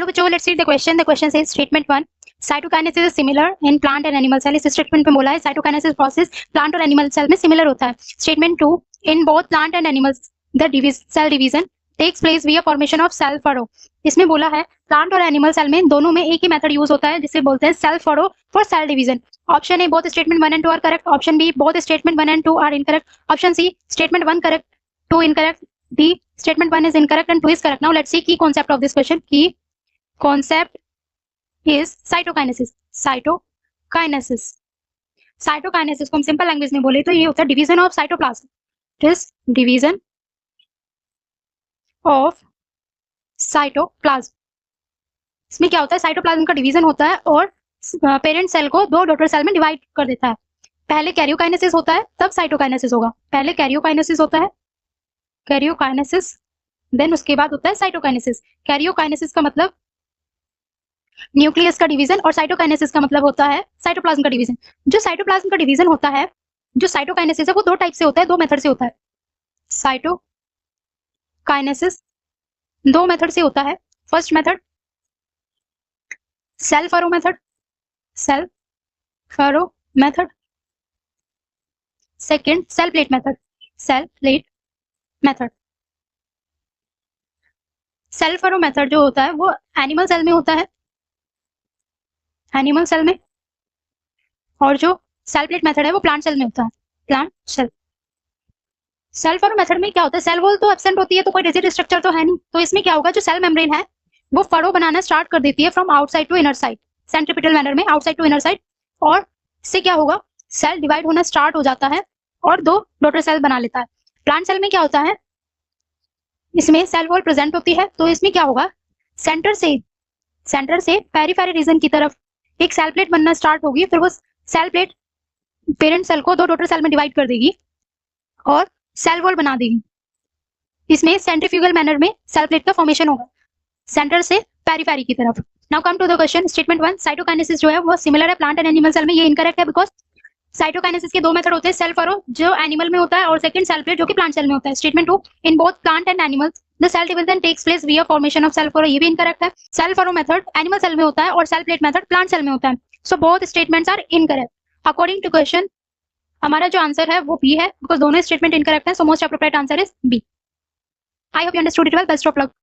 Hello बच्चों, let's read the question. The question says statement 1. Cytokinesis is similar in plant and animal cell. इस statement में बोला है cytokinesis process plant और animal cell में similar होता है. Statement 2. In both plant and animals, the cell division takes place via formation of cell furrow. इसमें बोला है प्लांट और एनिमल सेल में दोनों में एक ही मेथड यूज होता है जिसे बोलते हैं cell furrow for cell division. Option A both statement 1 and 2 are correct. Option B both statement 1 and 2 are incorrect. Option C statement 1 correct, 2 incorrect. D statement 1 is incorrect and 2 is correct. Now let's see key concept of this question. Key concept is cytokinesis. Cytokinesis. Cytokinesis को हम simple language में बोले तो ये होता है division of cytoplasm. It is division of cytoplasm. इसमें क्या होता है, साइटोप्लाज्म का डिवीजन होता है और पेरेंट सेल को दो डॉटर सेल में डिवाइड कर देता है. पहले कैरियोकाइनेसिस होता है तब साइटोकाइनेसिस होगा. पहले कैरियोकाइनेसिस होता है, कैरियोकाइनेसिस, देन उसके बाद होता है साइटोकाइनेसिस. कैरियोकाइनेसिस का मतलब न्यूक्लियस का डिवीजन और साइटोकाइनेसिस का मतलब होता है साइटोप्लाज्म का डिवीजन. जो साइटोप्लाज्म का डिवीजन होता है, जो साइटोकाइनेसिस है वो दो टाइप से होता है, दो मेथड से होता है. साइटोकाइनेसिस दो मेथड से होता है. First method cell furrow method, cell furrow method. Second cell plate method, cell plate method. Cell furrow method जो होता है वो एनिमल सेल में होता है, एनिमल सेल में, और जो सेल प्लेट मेथड है वो प्लांट सेल में होता है, plant cell. Cell furrow method में क्या होता है, सेल वॉल तो एब्सेंट होती है तो कोई रिजिड स्ट्रक्चर तो है नहीं, तो इसमें क्या होगा, जो सेल मेम्ब्रेन है वो फरो बनाना स्टार्ट कर देती है from outside to inner side, centripetal manner में आउटसाइड टू इनर साइड. और इससे क्या होगा, सेल डिवाइड होना स्टार्ट हो जाता है और दो डॉटर सेल बना लेता है. प्लांट सेल में क्या होता है, इसमें सेल वॉल प्रेजेंट होती है तो इसमें क्या होगा, सेंटर से पेरिफेरी रीजन की तरफ एक सेल प्लेट बनना स्टार्ट होगी. फिर वो सेल प्लेट पेरेंट सेल को दो डॉटर सेल में डिवाइड कर देगी और सेल वॉल बना देगी. इसमें सेंट्रीफ्यूगल मैनर में सेल प्लेट का फॉर्मेशन होगा सेंटर से पेरिफेरी की तरफ. Now come to the question. Statement 1 cytokinesis जो है वो सिमिलर है प्लांट एंड एनिमल सेल में. ये इनकरेक्ट है बिकॉज साइटोकाइनेसिस के दो मेथड होते हैं, सेल फरो जो एनिमल में होता है और सेकंड सेल प्लेट जो कि प्लांट सेल में होता है. Statement 2 in both plant and animals the cell division takes place via formation of cell furrow. ये भी इनकरेक्ट है. Cell furrow method animal cell में होता है और cell plate method plant cell में होता है. So both statements are incorrect. According to question हमारा जो आंसर है वो बी है बिकॉज दोनों स्टेटमेंट इनकरेक्ट है. So most appropriate answer is B. I hope you understood it well. Best of luck.